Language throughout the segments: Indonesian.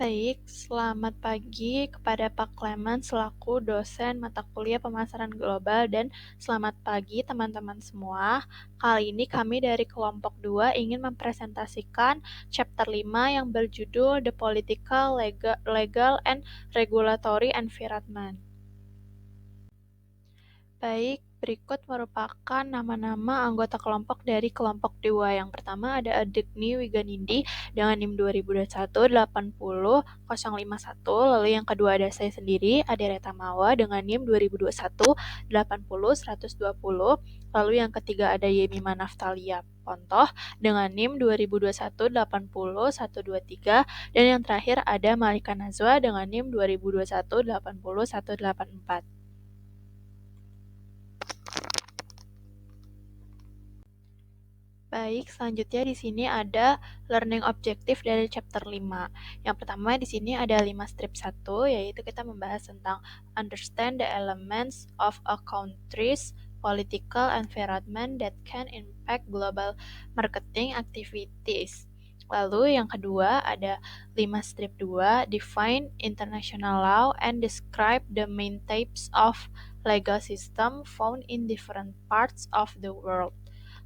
Baik, selamat pagi kepada Pak Clement selaku dosen mata kuliah pemasaran global dan selamat pagi teman-teman semua. Kali ini kami dari kelompok 2 ingin mempresentasikan chapter 5 yang berjudul The Political, Legal and Regulatory Environment. Baik, berikut merupakan nama-nama anggota kelompok dari kelompok 2. Yang pertama ada Adegni Wiganindi dengan NIM 2021-80-051. Lalu yang kedua ada saya sendiri, Adere Tamawa dengan NIM 2021-80-120. Lalu yang ketiga ada Yemima Naftalia Pontoh dengan NIM 2021-80-123. Dan yang terakhir ada Malika Nazwa dengan NIM 2021-80-184. Baik, selanjutnya di sini ada learning objective dari chapter 5. Yang pertama di sini ada 5 strip 1, yaitu kita membahas tentang understand the elements of a country's political environment that can impact global marketing activities. Lalu yang kedua ada 5 strip 2, define international law and describe the main types of legal system found in different parts of the world.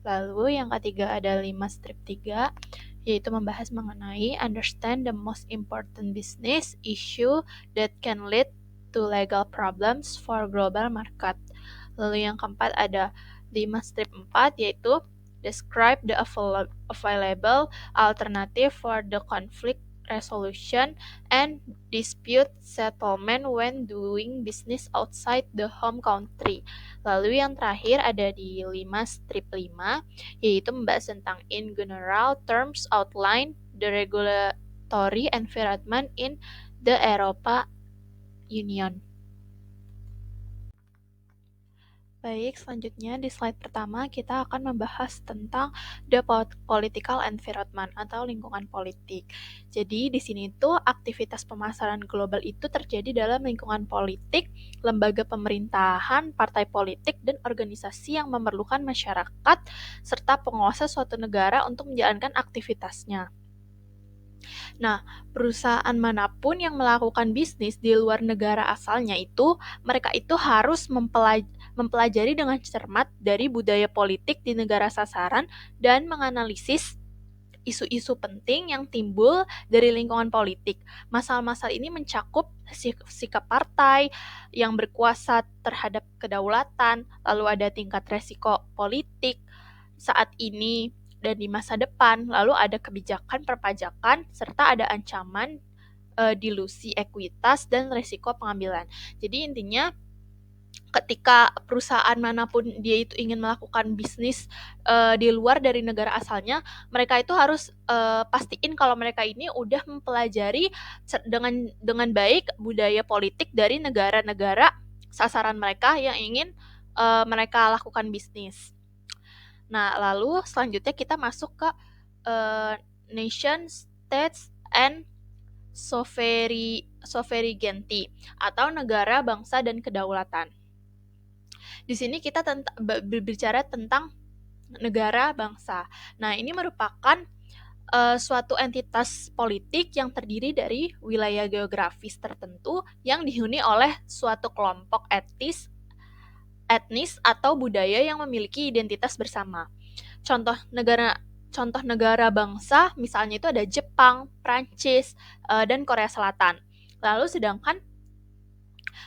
Lalu yang ketiga ada 5 strip 3, yaitu membahas mengenai understand the most important business issue that can lead to legal problems for global market. Lalu yang keempat ada 5 strip 4, yaitu describe the available alternative for the conflict resolution and dispute settlement when doing business outside the home country. Lalu yang terakhir ada di 5 strip 5, yaitu membahas tentang in general terms outline the regulatory environment in the Europa Union. Baik, selanjutnya di slide pertama kita akan membahas tentang the political environment atau lingkungan politik. Jadi di sini tuh aktivitas pemasaran global itu terjadi dalam lingkungan politik, lembaga pemerintahan, partai politik, dan organisasi yang memerlukan masyarakat serta penguasa suatu negara untuk menjalankan aktivitasnya. Nah, perusahaan manapun yang melakukan bisnis di luar negara asalnya itu, mereka itu harus mempelajari dengan cermat dari budaya politik di negara sasaran dan menganalisis isu-isu penting yang timbul dari lingkungan politik. Masalah-masalah ini mencakup sikap partai yang berkuasa terhadap kedaulatan, lalu ada tingkat resiko politik saat ini dan di masa depan, lalu ada kebijakan perpajakan, serta ada ancaman dilusi ekuitas dan resiko pengambilan. Jadi intinya ketika perusahaan manapun dia itu ingin melakukan bisnis di luar dari negara asalnya, mereka itu harus pastiin kalau mereka ini udah mempelajari dengan baik budaya politik dari negara-negara sasaran mereka yang ingin mereka lakukan bisnis. Nah, lalu selanjutnya kita masuk ke nation, states, and sovereignty atau negara, bangsa, dan kedaulatan. Di sini kita berbicara tentang negara bangsa. Nah, ini merupakan suatu entitas politik yang terdiri dari wilayah geografis tertentu yang dihuni oleh suatu kelompok etnis atau budaya yang memiliki identitas bersama. Contoh negara bangsa misalnya itu ada Jepang, Prancis, dan Korea Selatan. Lalu sedangkan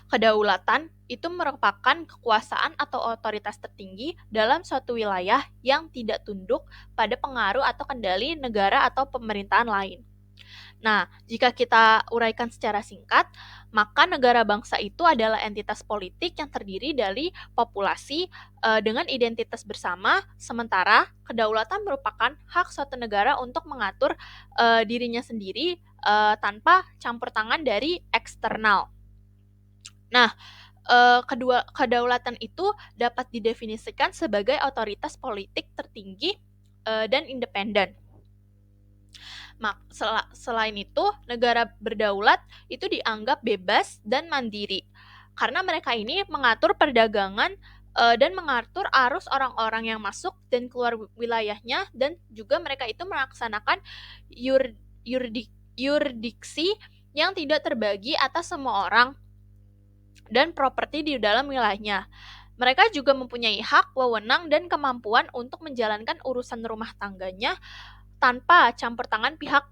kedaulatan itu merupakan kekuasaan atau otoritas tertinggi dalam suatu wilayah yang tidak tunduk pada pengaruh atau kendali negara atau pemerintahan lain. Nah, jika kita uraikan secara singkat, maka negara bangsa itu adalah entitas politik yang terdiri dari populasi dengan identitas bersama, sementara kedaulatan merupakan hak suatu negara untuk mengatur dirinya sendiri tanpa campur tangan dari eksternal. Nah, kedaulatan itu dapat didefinisikan sebagai otoritas politik tertinggi dan independen. Selain itu, negara berdaulat itu dianggap bebas dan mandiri karena mereka ini mengatur perdagangan dan mengatur arus orang-orang yang masuk dan keluar wilayahnya, dan juga mereka itu melaksanakan yuridiksi yang tidak terbagi atas semua orang dan properti di dalam wilayahnya. Mereka juga mempunyai hak, wewenang, dan kemampuan untuk menjalankan urusan rumah tangganya tanpa campur tangan pihak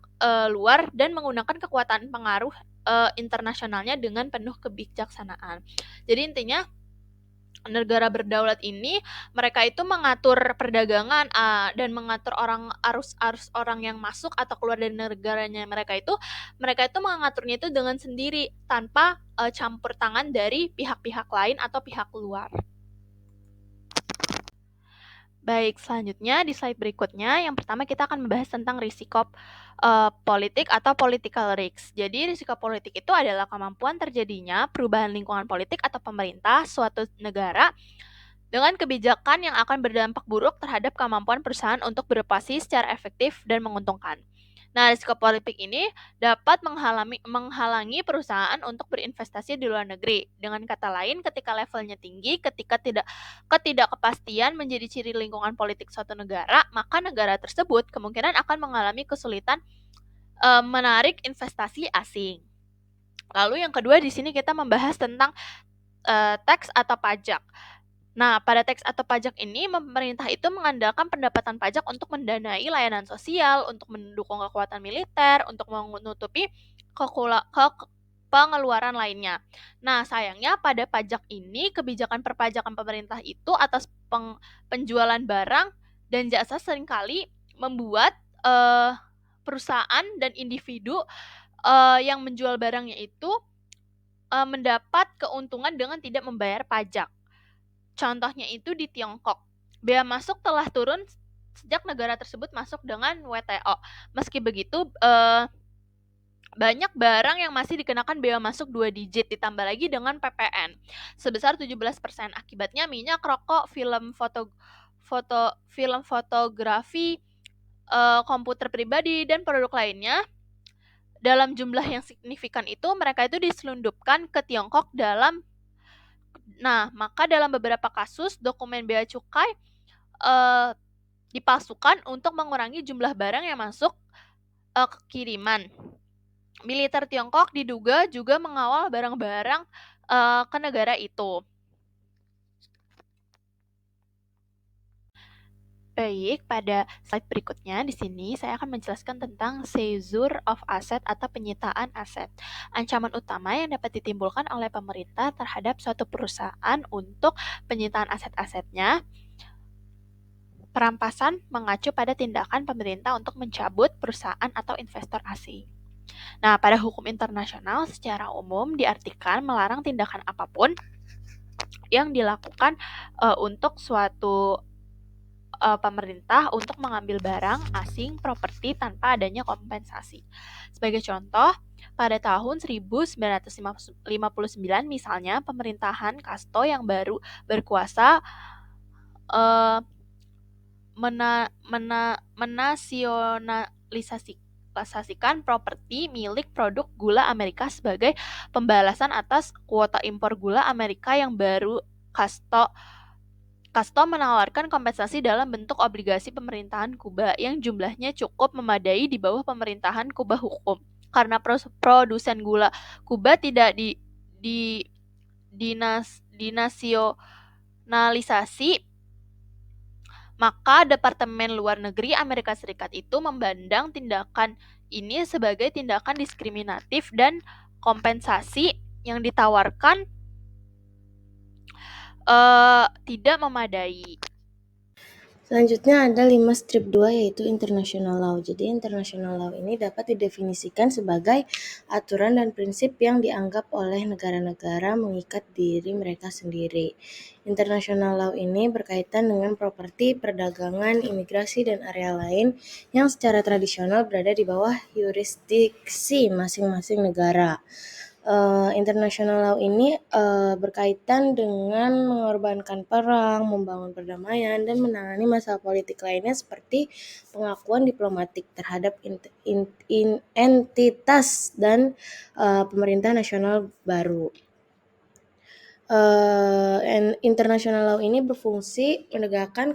luar dan menggunakan kekuatan pengaruh internasionalnya dengan penuh kebijaksanaan. Jadi intinya negara berdaulat ini mereka itu mengatur perdagangan dan mengatur arus orang yang masuk atau keluar dari negaranya mereka itu mengaturnya itu dengan sendiri tanpa campur tangan dari pihak-pihak lain atau pihak luar. Baik, selanjutnya di slide berikutnya, yang pertama kita akan membahas tentang risiko politik atau political risk. Jadi, risiko politik itu adalah kemampuan terjadinya perubahan lingkungan politik atau pemerintah suatu negara dengan kebijakan yang akan berdampak buruk terhadap kemampuan perusahaan untuk beroperasi secara efektif dan menguntungkan. Nah, risiko politik ini dapat menghalangi perusahaan untuk berinvestasi di luar negeri. Dengan kata lain, ketika levelnya tinggi, ketika ketidakpastian menjadi ciri lingkungan politik suatu negara, maka negara tersebut kemungkinan akan mengalami kesulitan menarik investasi asing. Lalu yang kedua di sini kita membahas tentang tax atau pajak. Nah, pada teks atau pajak ini, pemerintah itu mengandalkan pendapatan pajak untuk mendanai layanan sosial, untuk mendukung kekuatan militer, untuk menutupi pengeluaran lainnya. Nah, sayangnya pada pajak ini, kebijakan perpajakan pemerintah itu atas penjualan barang dan jasa seringkali membuat perusahaan dan individu yang menjual barangnya itu mendapat keuntungan dengan tidak membayar pajak. Contohnya itu di Tiongkok. Bea masuk telah turun sejak negara tersebut masuk dengan WTO. Meski begitu, banyak barang yang masih dikenakan bea masuk 2 digit ditambah lagi dengan PPN sebesar 17%. Akibatnya minyak, rokok, film fotografi, komputer pribadi dan produk lainnya dalam jumlah yang signifikan itu mereka itu diselundupkan ke Tiongkok maka dalam beberapa kasus dokumen bea cukai dipalsukan untuk mengurangi jumlah barang yang masuk ke kiriman. Militer Tiongkok diduga juga mengawal barang-barang ke negara itu. Baik, pada slide berikutnya di sini saya akan menjelaskan tentang seizure of asset atau penyitaan aset. Ancaman utama yang dapat ditimbulkan oleh pemerintah terhadap suatu perusahaan untuk penyitaan aset-asetnya. Perampasan mengacu pada tindakan pemerintah untuk mencabut perusahaan atau investor asing. Nah, pada hukum internasional secara umum diartikan melarang tindakan apapun yang dilakukan untuk suatu pemerintah untuk mengambil barang asing properti tanpa adanya kompensasi. Sebagai contoh, pada tahun 1959 misalnya pemerintahan Castro yang baru berkuasa menasionalisasikan properti milik produk gula Amerika sebagai pembalasan atas kuota impor gula Amerika yang baru Castro menawarkan kompensasi dalam bentuk obligasi pemerintahan Kuba yang jumlahnya cukup memadai di bawah pemerintahan Kuba hukum. Karena produsen gula Kuba tidak dinasionalisasi, maka Departemen Luar Negeri Amerika Serikat itu memandang tindakan ini sebagai tindakan diskriminatif dan kompensasi yang ditawarkan tidak memadai. Selanjutnya ada 5 strip 2 yaitu International Law. Jadi International Law ini dapat didefinisikan sebagai aturan dan prinsip yang dianggap oleh negara-negara mengikat diri mereka sendiri. International Law ini berkaitan dengan properti, perdagangan, imigrasi, dan area lain yang secara tradisional berada di bawah yurisdiksi masing-masing negara. International Law ini berkaitan dengan mengorbankan perang, membangun perdamaian, dan menangani masalah politik lainnya seperti pengakuan diplomatik terhadap entitas dan pemerintah nasional baru. International law ini berfungsi menegakkan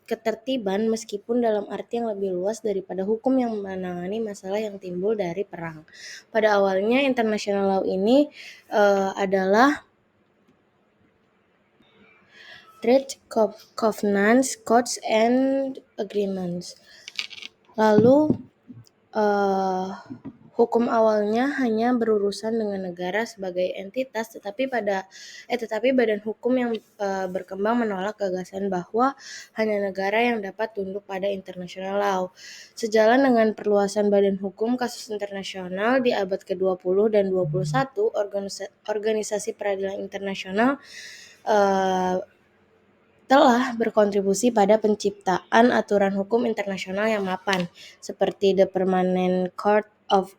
ketertiban meskipun dalam arti yang lebih luas daripada hukum yang menangani masalah yang timbul dari perang. Pada awalnya international law ini adalah treaty, covenants, codes, and agreements. Lalu hukum awalnya hanya berurusan dengan negara sebagai entitas, tetapi badan hukum yang berkembang menolak gagasan bahwa hanya negara yang dapat tunduk pada international law. Sejalan dengan perluasan badan hukum kasus internasional di abad ke-20 dan 21, organisasi peradilan internasional telah berkontribusi pada penciptaan aturan hukum internasional yang mapan, seperti The Permanent Court of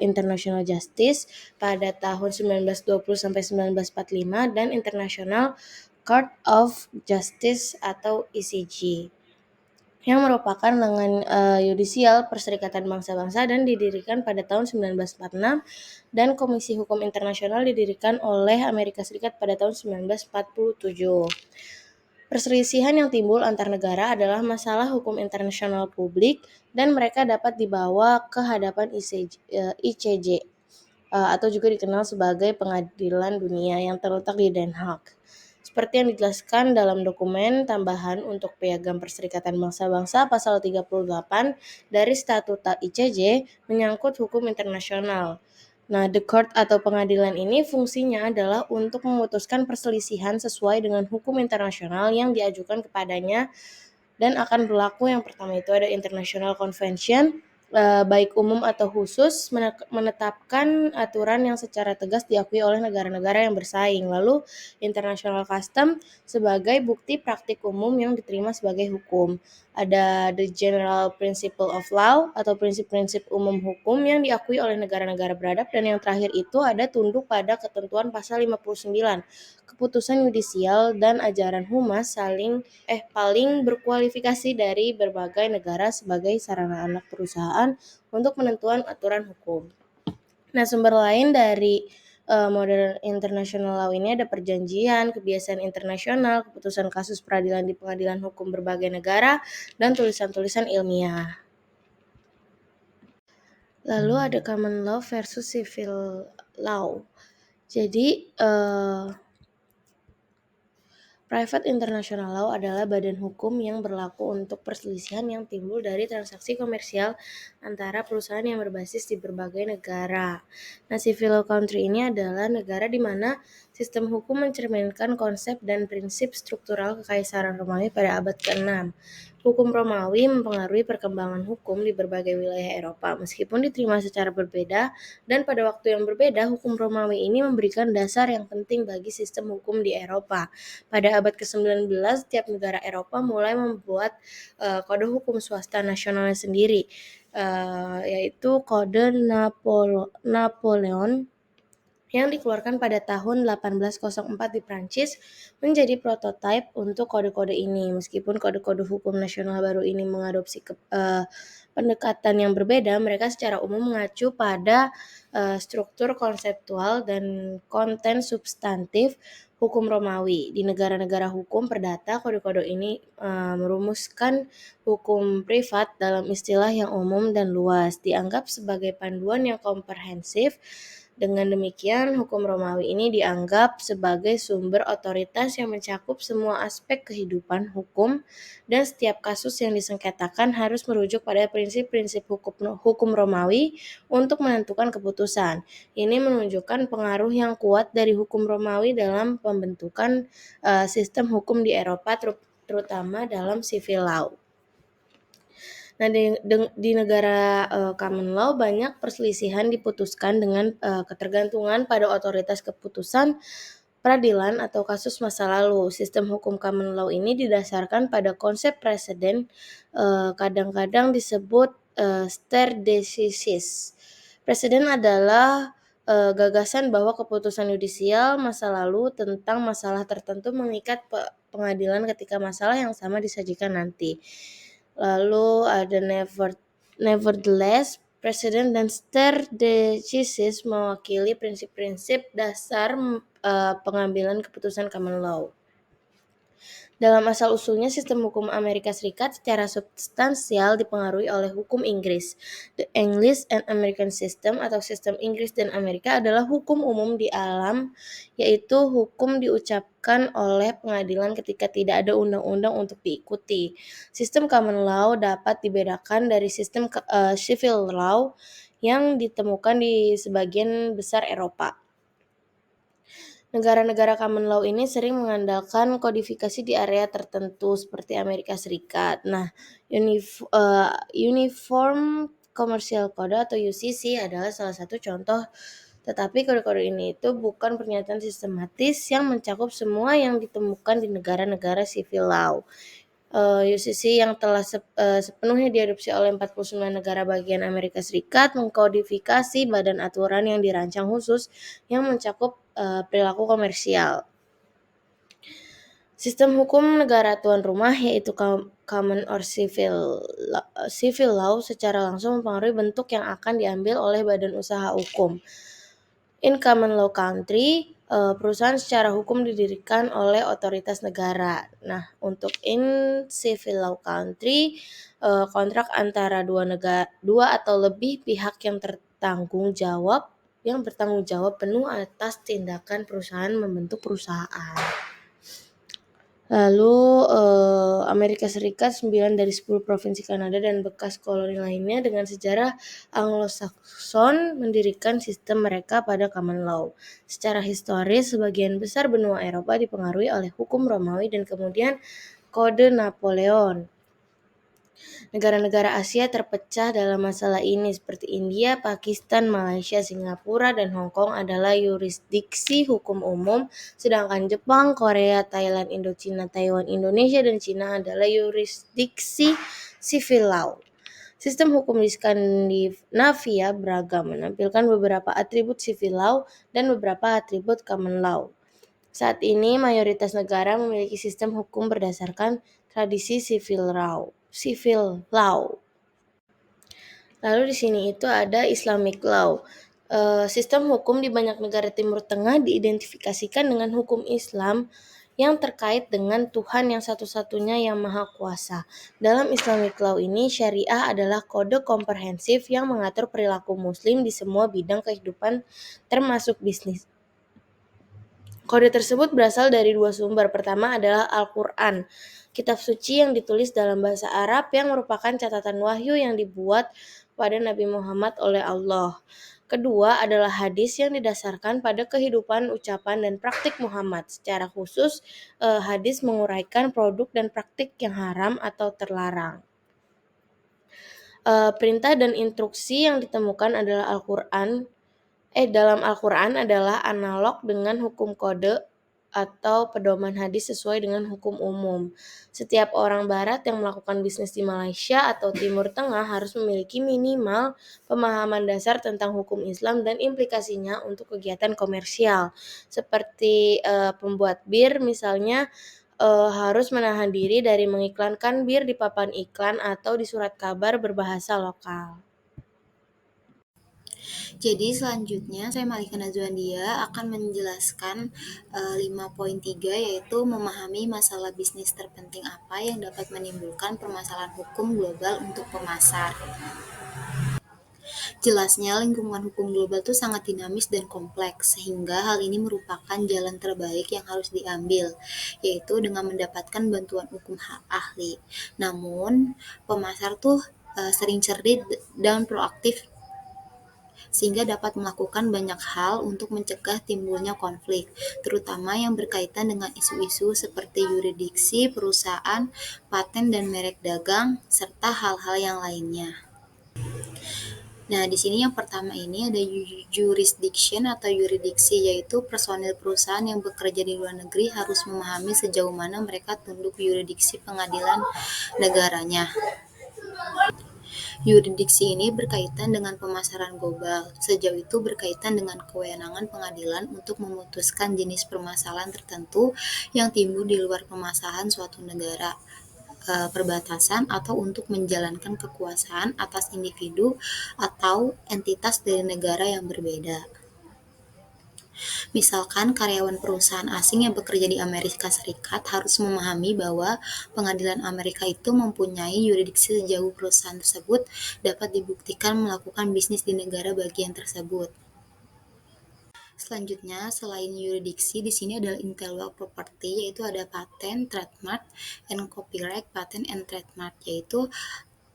International Justice pada tahun 1920 sampai 1945 dan International Court of Justice atau ECJ yang merupakan lengan yudisial Perserikatan Bangsa-Bangsa dan didirikan pada tahun 1946, dan Komisi Hukum Internasional didirikan oleh Amerika Serikat pada tahun 1947. Perselisihan yang timbul antar negara adalah masalah hukum internasional publik dan mereka dapat dibawa ke hadapan ICJ atau juga dikenal sebagai Pengadilan Dunia yang terletak di Den Haag. Seperti yang dijelaskan dalam dokumen tambahan untuk Piagam Perserikatan Bangsa-Bangsa pasal 38 dari Statuta ICJ menyangkut hukum internasional. Nah, the court atau pengadilan ini fungsinya adalah untuk memutuskan perselisihan sesuai dengan hukum internasional yang diajukan kepadanya dan akan berlaku. Yang pertama itu ada International Convention, baik umum atau khusus, menetapkan aturan yang secara tegas diakui oleh negara-negara yang bersaing. Lalu International Custom sebagai bukti praktik umum yang diterima sebagai hukum. Ada the General Principle of Law atau prinsip-prinsip umum hukum yang diakui oleh negara-negara beradab, dan yang terakhir itu ada tunduk pada ketentuan pasal 59. Keputusan yudisial dan ajaran humas paling berkualifikasi dari berbagai negara sebagai sarana anak perusahaan untuk penentuan aturan hukum. Nah, sumber lain dari modern international law ini ada perjanjian, kebiasaan internasional, keputusan kasus peradilan di pengadilan hukum berbagai negara, dan tulisan-tulisan ilmiah. Lalu ada common law versus civil law. Jadi Private International Law adalah badan hukum yang berlaku untuk perselisihan yang timbul dari transaksi komersial antara perusahaan yang berbasis di berbagai negara. Nah, civil law country ini adalah negara di mana sistem hukum mencerminkan konsep dan prinsip struktural Kekaisaran Romawi pada abad ke-6. Hukum Romawi mempengaruhi perkembangan hukum di berbagai wilayah Eropa, meskipun diterima secara berbeda dan pada waktu yang berbeda. Hukum Romawi ini memberikan dasar yang penting bagi sistem hukum di Eropa. Pada abad ke-19, setiap negara Eropa mulai membuat kode hukum swasta nasionalnya sendiri, yaitu Kode Napoleon yang dikeluarkan pada tahun 1804 di Prancis menjadi prototipe untuk kode-kode ini. Meskipun kode-kode hukum nasional baru ini mengadopsi pendekatan yang berbeda, mereka secara umum mengacu pada struktur konseptual dan konten substantif hukum Romawi. Di negara-negara hukum perdata, kode-kode ini merumuskan hukum privat dalam istilah yang umum dan luas, dianggap sebagai panduan yang komprehensif. Dengan demikian, hukum Romawi ini dianggap sebagai sumber otoritas yang mencakup semua aspek kehidupan hukum, dan setiap kasus yang disengketakan harus merujuk pada prinsip-prinsip hukum Romawi untuk menentukan keputusan. Ini menunjukkan pengaruh yang kuat dari hukum Romawi dalam pembentukan sistem hukum di Eropa, terutama dalam civil law. Nah, di negara common law banyak perselisihan diputuskan dengan ketergantungan pada otoritas keputusan peradilan atau kasus masa lalu. Sistem hukum common law ini didasarkan pada konsep preseden, kadang-kadang disebut stare decisis. Preseden adalah gagasan bahwa keputusan yudisial masa lalu tentang masalah tertentu mengikat pengadilan ketika masalah yang sama disajikan nanti. Lalu ada nevertheless, Presiden dan stare decisis mewakili prinsip-prinsip dasar pengambilan keputusan common law. Dalam asal-usulnya, sistem hukum Amerika Serikat secara substansial dipengaruhi oleh hukum Inggris. The English and American System atau sistem Inggris dan Amerika adalah hukum umum di alam, yaitu hukum diucapkan oleh pengadilan ketika tidak ada undang-undang untuk diikuti. Sistem common law dapat dibedakan dari sistem civil law yang ditemukan di sebagian besar Eropa. Negara-negara common law ini sering mengandalkan kodifikasi di area tertentu seperti Amerika Serikat. Nah, Uniform Commercial Code atau UCC adalah salah satu contoh, tetapi kode-kode ini itu bukan pernyataan sistematis yang mencakup semua yang ditemukan di negara-negara civil law. UCC yang telah sepenuhnya diadopsi oleh 49 negara bagian Amerika Serikat mengkodifikasi badan aturan yang dirancang khusus yang mencakup perilaku komersial. Sistem hukum negara tuan rumah yaitu common or civil law secara langsung mempengaruhi bentuk yang akan diambil oleh badan usaha hukum. In common law country, perusahaan secara hukum didirikan oleh otoritas negara. Nah, untuk in civil law country, kontrak antara dua atau lebih pihak yang bertanggung jawab penuh atas tindakan perusahaan membentuk perusahaan. Lalu Amerika Serikat 9 dari 10 provinsi Kanada dan bekas koloni lainnya dengan sejarah Anglo-Saxon mendirikan sistem mereka pada common law. Secara historis, sebagian besar benua Eropa dipengaruhi oleh hukum Romawi dan kemudian Kode Napoleon. Negara-negara Asia terpecah dalam masalah ini seperti India, Pakistan, Malaysia, Singapura, dan Hong Kong adalah yurisdiksi hukum umum, sedangkan Jepang, Korea, Thailand, Indochina, Taiwan, Indonesia, dan Cina adalah yurisdiksi civil law. Sistem hukum di Skandinavia beragam, menampilkan beberapa atribut civil law dan beberapa atribut common law. Saat ini, mayoritas negara memiliki sistem hukum berdasarkan tradisi civil law. Lalu di sini itu ada Islamic law. Sistem hukum di banyak negara Timur Tengah diidentifikasikan dengan hukum Islam yang terkait dengan Tuhan yang satu-satunya yang maha kuasa. Dalam Islamic law ini, syariah adalah kode komprehensif yang mengatur perilaku muslim di semua bidang kehidupan termasuk bisnis. Kode tersebut berasal dari dua sumber. Pertama adalah Al-Quran, kitab suci yang ditulis dalam bahasa Arab yang merupakan catatan wahyu yang dibuat pada Nabi Muhammad oleh Allah. Kedua adalah hadis yang didasarkan pada kehidupan, ucapan, dan praktik Muhammad. Secara khusus, hadis menguraikan produk dan praktik yang haram atau terlarang. Perintah dan instruksi yang ditemukan adalah dalam Al-Quran adalah analog dengan hukum kode atau pedoman hadis sesuai dengan hukum umum. Setiap orang barat yang melakukan bisnis di Malaysia atau Timur Tengah harus memiliki minimal pemahaman dasar tentang hukum Islam dan implikasinya untuk kegiatan komersial. Seperti pembuat bir misalnya harus menahan diri dari mengiklankan bir di papan iklan atau di surat kabar berbahasa lokal. Jadi selanjutnya saya Malika Nazwandia akan menjelaskan 5.3 yaitu memahami masalah bisnis terpenting apa yang dapat menimbulkan permasalahan hukum global untuk pemasar. Jelasnya lingkungan hukum global itu sangat dinamis dan kompleks sehingga hal ini merupakan jalan terbaik yang harus diambil, yaitu dengan mendapatkan bantuan hukum ahli. Namun pemasar tuh sering cerdik dan proaktif sehingga dapat melakukan banyak hal untuk mencegah timbulnya konflik, terutama yang berkaitan dengan isu-isu seperti yurisdiksi perusahaan, paten dan merek dagang, serta hal-hal yang lainnya. Nah, di sini yang pertama ini ada jurisdiction atau yurisdiksi, yaitu personil perusahaan yang bekerja di luar negeri harus memahami sejauh mana mereka tunduk yurisdiksi pengadilan negaranya. Yurisdiksi ini berkaitan dengan pemasaran global. Sejauh itu berkaitan dengan kewenangan pengadilan untuk memutuskan jenis permasalahan tertentu yang timbul di luar pemasaran suatu negara. perbatasan atau untuk menjalankan kekuasaan atas individu atau entitas dari negara yang berbeda. Misalkan karyawan perusahaan asing yang bekerja di Amerika Serikat harus memahami bahwa pengadilan Amerika itu mempunyai yurisdiksi sejauh perusahaan tersebut dapat dibuktikan melakukan bisnis di negara bagian tersebut. Selanjutnya, selain yurisdiksi, di sini adalah intellectual property, yaitu ada paten, trademark, and copyright, patent and trademark, yaitu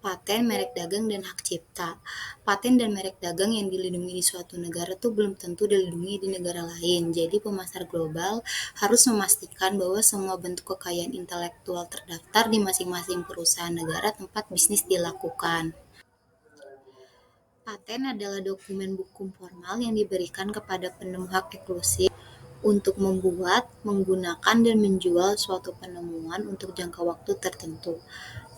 paten, merek dagang, dan hak cipta. Paten dan merek dagang yang dilindungi di suatu negara tuh belum tentu dilindungi di negara lain. Jadi pemasar global harus memastikan bahwa semua bentuk kekayaan intelektual terdaftar di masing-masing perusahaan negara tempat bisnis dilakukan. Paten adalah dokumen hukum formal yang diberikan kepada penemu hak eksklusif untuk membuat, menggunakan, dan menjual suatu penemuan untuk jangka waktu tertentu.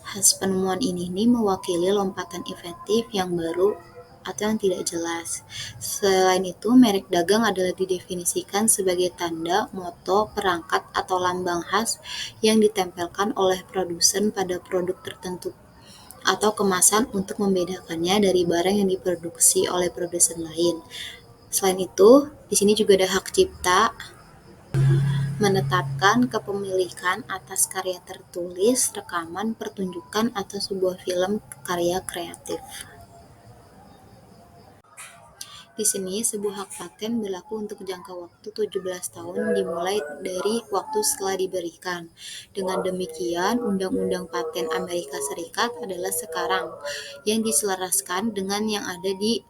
Hasil penemuan ini mewakili lompatan efektif yang baru atau yang tidak jelas. Selain itu, merek dagang adalah didefinisikan sebagai tanda, moto, perangkat, atau lambang khas yang ditempelkan oleh produsen pada produk tertentu atau kemasan untuk membedakannya dari barang yang diproduksi oleh produsen lain. Selain itu, di sini juga ada hak cipta, menetapkan kepemilikan atas karya tertulis, rekaman, pertunjukan, atau sebuah film karya kreatif. Di sini, sebuah hak paten berlaku untuk jangka waktu 17 tahun dimulai dari waktu setelah diberikan. Dengan demikian, Undang-Undang Paten Amerika Serikat adalah sekarang yang diselaraskan dengan yang ada di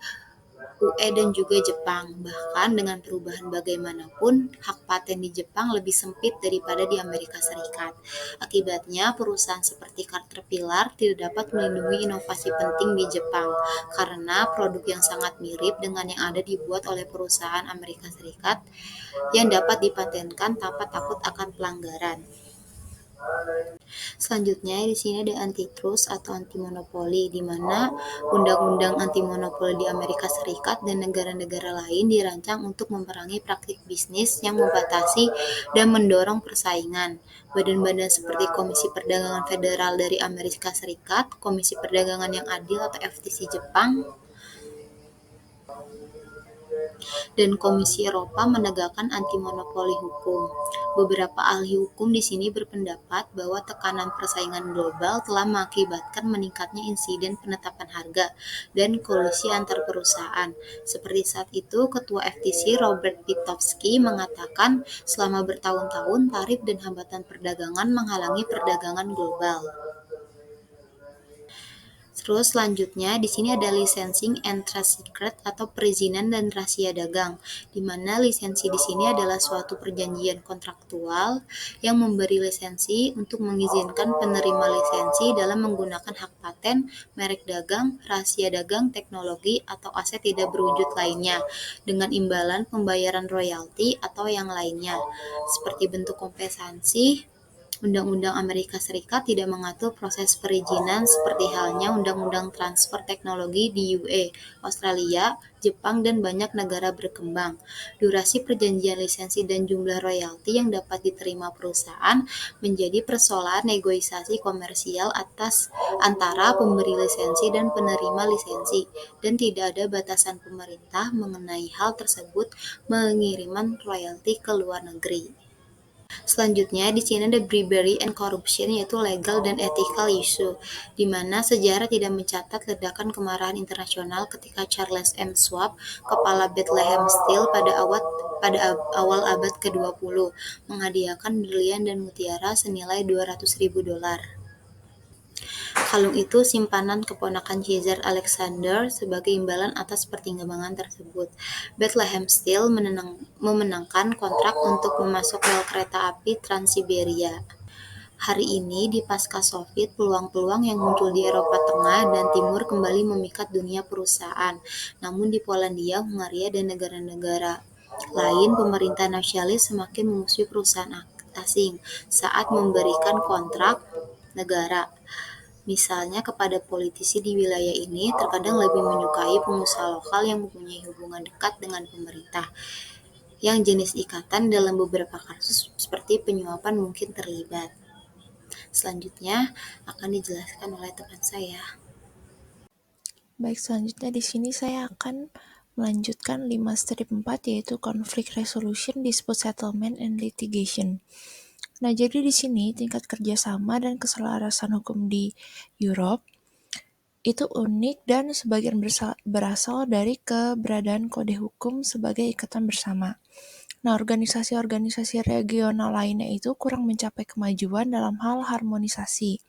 UE dan juga Jepang. Bahkan dengan perubahan bagaimanapun, hak paten di Jepang lebih sempit daripada di Amerika Serikat. Akibatnya, perusahaan seperti Caterpillar tidak dapat melindungi inovasi penting di Jepang karena produk yang sangat mirip dengan yang ada dibuat oleh perusahaan Amerika Serikat yang dapat dipatenkan tanpa takut akan pelanggaran. Selanjutnya, di sini ada antitrust atau anti-monopoli, di mana undang-undang anti-monopoli di Amerika Serikat dan negara-negara lain dirancang untuk memerangi praktik bisnis yang membatasi dan mendorong persaingan. Badan-badan seperti Komisi Perdagangan Federal dari Amerika Serikat, Komisi Perdagangan yang Adil atau FTC Jepang, dan Komisi Eropa menegakkan anti-monopoli hukum. Beberapa ahli hukum di sini berpendapat bahwa tekanan persaingan global telah mengakibatkan meningkatnya insiden penetapan harga dan kolusi antar perusahaan. Seperti saat itu, Ketua FTC Robert Pitofsky mengatakan selama bertahun-tahun tarif dan hambatan perdagangan menghalangi perdagangan global. Terus selanjutnya di sini ada licensing and trade secret atau perizinan dan rahasia dagang, di mana lisensi di sini adalah suatu perjanjian kontraktual yang memberi lisensi untuk mengizinkan penerima lisensi dalam menggunakan hak paten, merek dagang, rahasia dagang, teknologi, atau aset tidak berwujud lainnya dengan imbalan pembayaran royalti atau yang lainnya. Seperti bentuk kompensasi, Undang-Undang Amerika Serikat tidak mengatur proses perizinan seperti halnya Undang-Undang Transfer Teknologi di UE, Australia, Jepang, dan banyak negara berkembang. Durasi perjanjian lisensi dan jumlah royalti yang dapat diterima perusahaan menjadi persoalan negosiasi komersial atas antara pemberi lisensi dan penerima lisensi, dan tidak ada batasan pemerintah mengenai hal tersebut mengiriman royalti ke luar negeri. Selanjutnya, di sini ada bribery and corruption, yaitu legal dan ethical issue, di mana sejarah tidak mencatat ledakan kemarahan internasional ketika Charles M. Schwab, kepala Bethlehem Steel pada awal abad ke-20, menghadiahkan berlian dan mutiara senilai $200.000. Kalung itu simpanan keponakan Caesar Alexander sebagai imbalan atas pertimbangan tersebut. Bethlehem Steel memenangkan kontrak untuk memasok rel kereta api Trans-Siberia. Hari ini, di pasca Soviet, peluang-peluang yang muncul di Eropa Tengah dan Timur kembali memikat dunia perusahaan. Namun di Polandia, Hungaria, dan negara-negara lain, pemerintah nasionalis semakin memusuhi perusahaan asing saat memberikan kontrak negara. Misalnya kepada politisi di wilayah ini terkadang lebih menyukai pengusaha lokal yang mempunyai hubungan dekat dengan pemerintah. Yang jenis ikatan dalam beberapa kasus seperti penyuapan mungkin terlibat. Selanjutnya akan dijelaskan oleh teman saya. Baik, selanjutnya di sini saya akan melanjutkan 5 strip 4 yaitu Conflict Resolution, Dispute Settlement, and Litigation. Nah, jadi di sini tingkat kerjasama dan keselarasan hukum di Europe itu unik dan sebagian berasal dari keberadaan kode hukum sebagai ikatan bersama. Nah, organisasi-organisasi regional lainnya itu kurang mencapai kemajuan dalam hal harmonisasi.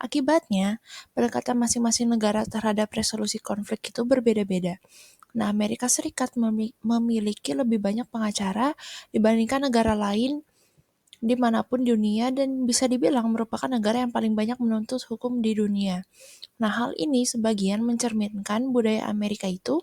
Akibatnya, pendekatan masing-masing negara terhadap resolusi konflik itu berbeda-beda. Nah, Amerika Serikat memiliki lebih banyak pengacara dibandingkan negara lain dimanapun dunia dan bisa dibilang merupakan negara yang paling banyak menuntut hukum di dunia. Nah, hal ini sebagian mencerminkan budaya Amerika itu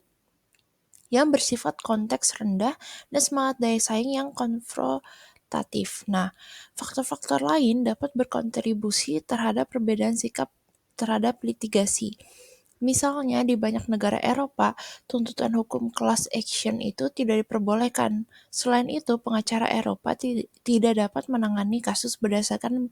yang bersifat konteks rendah dan semangat daya saing yang konfrontatif. Nah, faktor-faktor lain dapat berkontribusi terhadap perbedaan sikap terhadap litigasi. Misalnya di banyak negara Eropa, tuntutan hukum class action itu tidak diperbolehkan. Selain itu, pengacara Eropa tidak dapat menangani kasus berdasarkan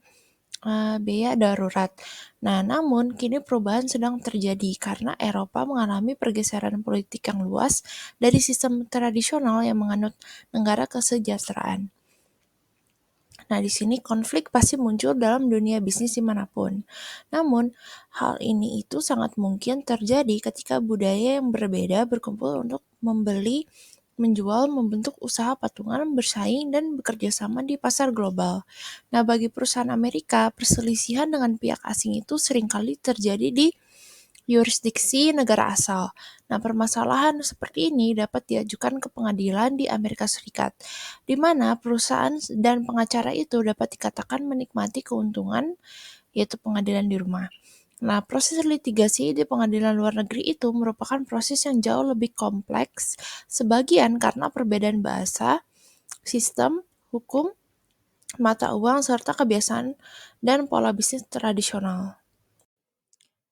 biaya darurat. Nah, namun kini perubahan sedang terjadi karena Eropa mengalami pergeseran politik yang luas dari sistem tradisional yang menganut negara kesejahteraan. Nah, di sini konflik pasti muncul dalam dunia bisnis dimanapun. Namun, hal ini itu sangat mungkin terjadi ketika budaya yang berbeda berkumpul untuk membeli, menjual, membentuk usaha patungan, bersaing, dan bekerja sama di pasar global. Nah, bagi perusahaan Amerika, perselisihan dengan pihak asing itu seringkali terjadi di yurisdiksi negara asal. Nah, permasalahan seperti ini dapat diajukan ke pengadilan di Amerika Serikat, di mana perusahaan dan pengacara itu dapat dikatakan menikmati keuntungan, yaitu pengadilan di rumah. Nah, proses litigasi di pengadilan luar negeri itu merupakan proses yang jauh lebih kompleks, sebagian karena perbedaan bahasa, sistem, hukum, mata uang, serta kebiasaan dan pola bisnis tradisional.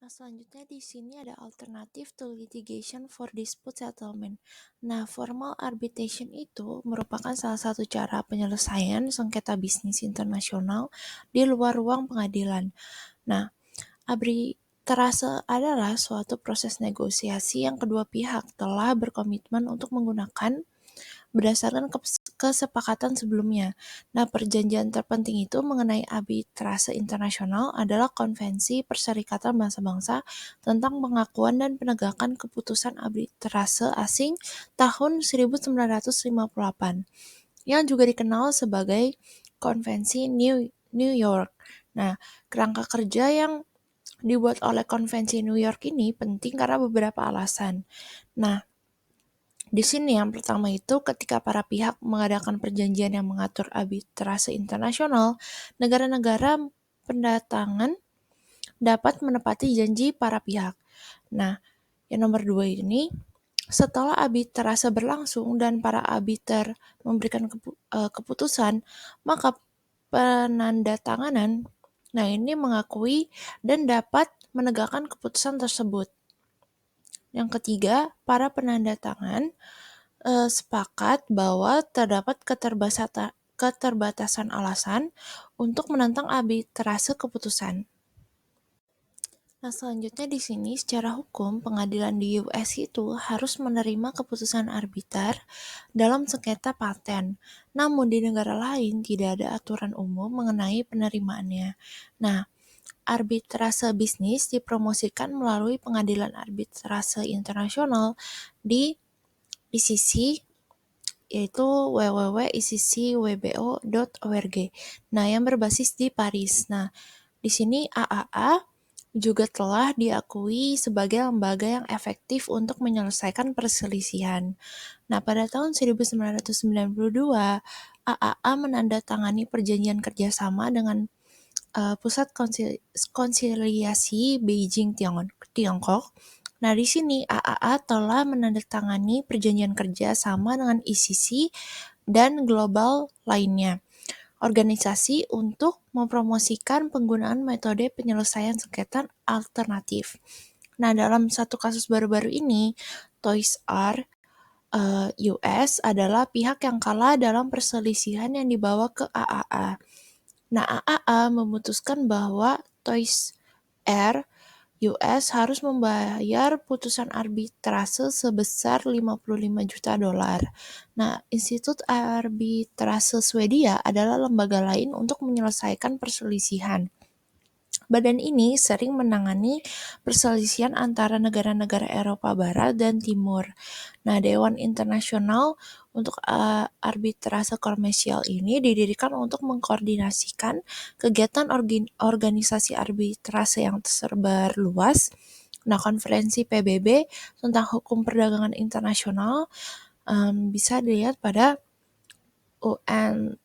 Nah, selanjutnya di sini ada alternative to litigation for dispute settlement. Nah, formal arbitration itu merupakan salah satu cara penyelesaian sengketa bisnis internasional di luar ruang pengadilan. Nah, arbitrase adalah suatu proses negosiasi yang kedua pihak telah berkomitmen untuk menggunakan berdasarkan kesepakatan sebelumnya. Nah, perjanjian terpenting itu mengenai arbitrase internasional adalah Konvensi Perserikatan Bangsa-Bangsa tentang pengakuan dan penegakan keputusan arbitrase asing tahun 1958, yang juga dikenal sebagai Konvensi New York. Nah, kerangka kerja yang dibuat oleh Konvensi New York ini penting karena beberapa alasan. Nah, di sini yang pertama itu ketika para pihak mengadakan perjanjian yang mengatur arbitrase internasional, negara-negara pendatangan dapat menepati janji para pihak. Nah, yang nomor 2 ini, setelah arbitrase berlangsung dan para arbiter memberikan keputusan, maka penandatanganan, nah ini mengakui dan dapat menegakkan keputusan tersebut. Yang ketiga, para penandatangan sepakat bahwa terdapat keterbatasan alasan untuk menentang arbitrase keputusan. Nah, selanjutnya di sini secara hukum pengadilan di US itu harus menerima keputusan arbiter dalam sengketa paten. Namun di negara lain tidak ada aturan umum mengenai penerimaannya. Nah, arbitrase bisnis dipromosikan melalui pengadilan arbitrase internasional di ICC, yaitu www.iccwbo.org. Nah, yang berbasis di Paris. Nah, di sini AAA juga telah diakui sebagai lembaga yang efektif untuk menyelesaikan perselisihan. Nah, pada tahun 1992, AAA menandatangani perjanjian kerjasama dengan Pusat Konsiliasi Beijing, Tiongkok. Nah, di sini AAA telah menandatangani perjanjian kerja sama dengan ICC dan global lainnya, organisasi untuk mempromosikan penggunaan metode penyelesaian sengketa alternatif. Nah, dalam satu kasus baru-baru ini, Toys R US adalah pihak yang kalah dalam perselisihan yang dibawa ke AAA. Nah, AAA memutuskan bahwa Toys R US harus membayar putusan arbitrase sebesar 55 juta dolar. Nah, Institut Arbitrase Swedia adalah lembaga lain untuk menyelesaikan perselisihan. Badan ini sering menangani perselisihan antara negara-negara Eropa Barat dan Timur. Nah, Dewan Internasional untuk Arbitrase Komersial ini didirikan untuk mengkoordinasikan kegiatan organisasi arbitrase yang tersebar luas. Nah, konferensi PBB tentang hukum perdagangan internasional bisa dilihat pada UNCITRAL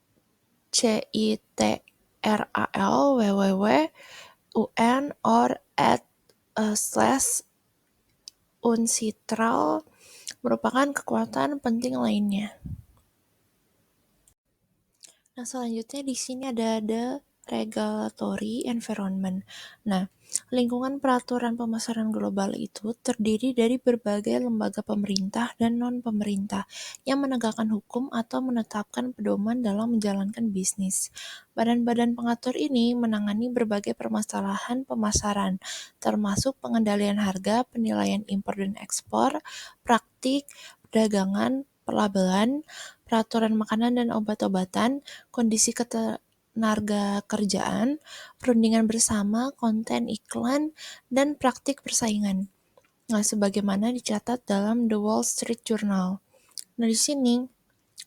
www.un or @/uncitral merupakan kekuatan penting lainnya. Nah, selanjutnya di sini ada the regulatory environment. Nah, lingkungan peraturan pemasaran global itu terdiri dari berbagai lembaga pemerintah dan non-pemerintah yang menegakkan hukum atau menetapkan pedoman dalam menjalankan bisnis. Badan-badan pengatur ini menangani berbagai permasalahan pemasaran, termasuk pengendalian harga, penilaian impor dan ekspor, praktik, perdagangan, pelabelan, peraturan makanan dan obat-obatan, kondisi ketenaga kerjaan, perundingan bersama, konten iklan, dan praktik persaingan. Nah, sebagaimana dicatat dalam The Wall Street Journal. Nah, di sini,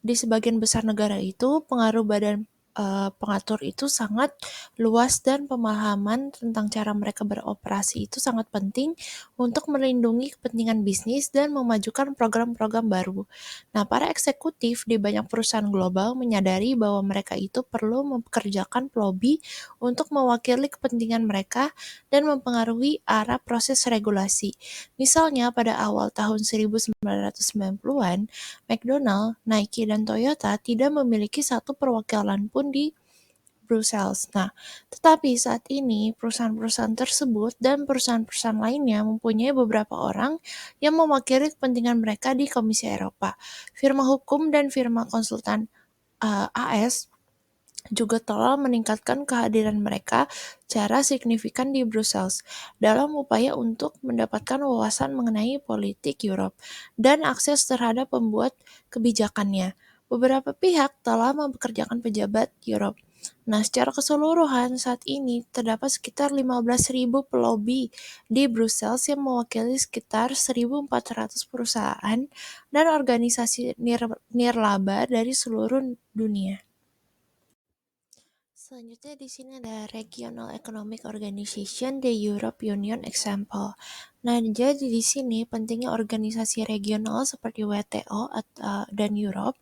di sebagian besar negara itu, pengaruh badan pengatur itu sangat luas dan pemahaman tentang cara mereka beroperasi itu sangat penting untuk melindungi kepentingan bisnis dan memajukan program-program baru. Nah, para eksekutif di banyak perusahaan global menyadari bahwa mereka itu perlu mempekerjakan lobby untuk mewakili kepentingan mereka dan mempengaruhi arah proses regulasi. Misalnya pada awal tahun 1990-an, McDonald, Nike, dan Toyota tidak memiliki satu perwakilan pun di Brussels. Nah, tetapi saat ini perusahaan-perusahaan tersebut dan perusahaan-perusahaan lainnya mempunyai beberapa orang yang mewakili kepentingan mereka di Komisi Eropa. Firma hukum dan firma konsultan AS juga telah meningkatkan kehadiran mereka secara signifikan di Brussels dalam upaya untuk mendapatkan wawasan mengenai politik Eropa dan akses terhadap pembuat kebijakannya. Beberapa pihak telah mempekerjakan pejabat Eropa. Nah, secara keseluruhan saat ini terdapat sekitar 15.000 pelobi di Brussels yang mewakili sekitar 1.400 perusahaan dan organisasi nirlaba dari seluruh dunia. Selanjutnya di sini ada Regional Economic Organization, the Europe Union example. Nah, jadi di sini pentingnya organisasi regional seperti WTO dan Europe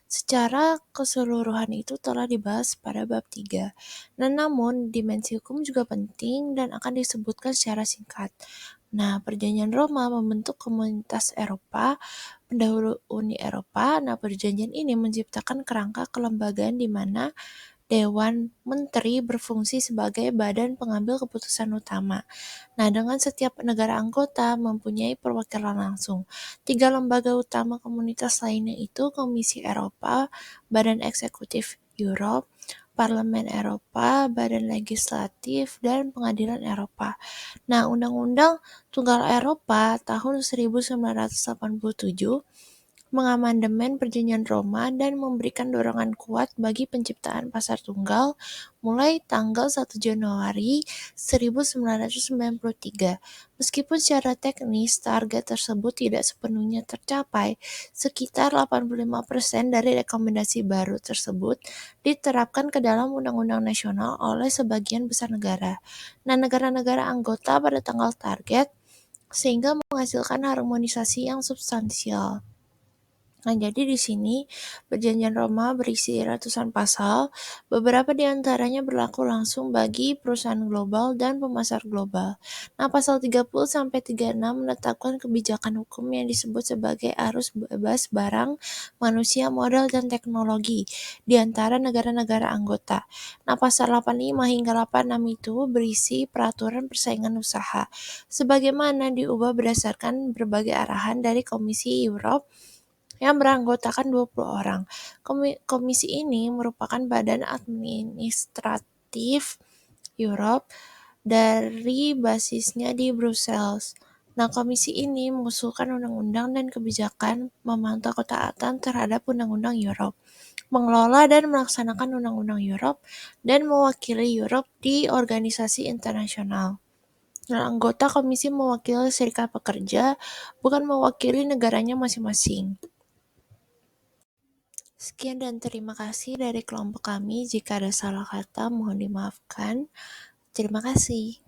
secara keseluruhan itu telah dibahas pada bab 3. Nah, namun dimensi hukum juga penting dan akan disebutkan secara singkat. Nah, Perjanjian Roma membentuk Komunitas Eropa, pendahulu Uni Eropa. Nah, perjanjian ini menciptakan kerangka kelembagaan di mana Dewan Menteri berfungsi sebagai badan pengambil keputusan utama. Nah, dengan setiap negara anggota mempunyai perwakilan langsung. 3 lembaga utama komunitas lainnya itu Komisi Eropa, Badan Eksekutif Europe, Parlemen Eropa, Badan Legislatif, dan Pengadilan Eropa. Nah, Undang-Undang Tunggal Eropa tahun 1987 mengamandemen Perjanjian Roma dan memberikan dorongan kuat bagi penciptaan pasar tunggal mulai tanggal 1 Januari 1993. Meskipun secara teknis target tersebut tidak sepenuhnya tercapai, sekitar 85% dari rekomendasi baru tersebut diterapkan ke dalam undang-undang nasional oleh sebagian besar negara. Nah, negara-negara anggota pada tanggal target sehingga menghasilkan harmonisasi yang substansial. Nah, jadi di sini Perjanjian Roma berisi ratusan pasal, beberapa di antaranya berlaku langsung bagi perusahaan global dan pemasar global. Nah, pasal 30 sampai 36 menetapkan kebijakan hukum yang disebut sebagai arus bebas barang, manusia, modal, dan teknologi di antara negara-negara anggota. Nah, pasal 85 hingga 86 itu berisi peraturan persaingan usaha, sebagaimana diubah berdasarkan berbagai arahan dari Komisi Europe yang beranggotakan 20 orang. Komisi ini merupakan badan administratif Europe dari basisnya di Brussels. Nah, komisi ini mengusulkan undang-undang dan kebijakan, memantau ketaatan terhadap undang-undang Europe, mengelola dan melaksanakan undang-undang Europe, dan mewakili Europe di organisasi internasional. Nah, anggota komisi mewakili serikat pekerja, bukan mewakili negaranya masing-masing. Sekian dan terima kasih dari kelompok kami. Jika ada salah kata, mohon dimaafkan. Terima kasih.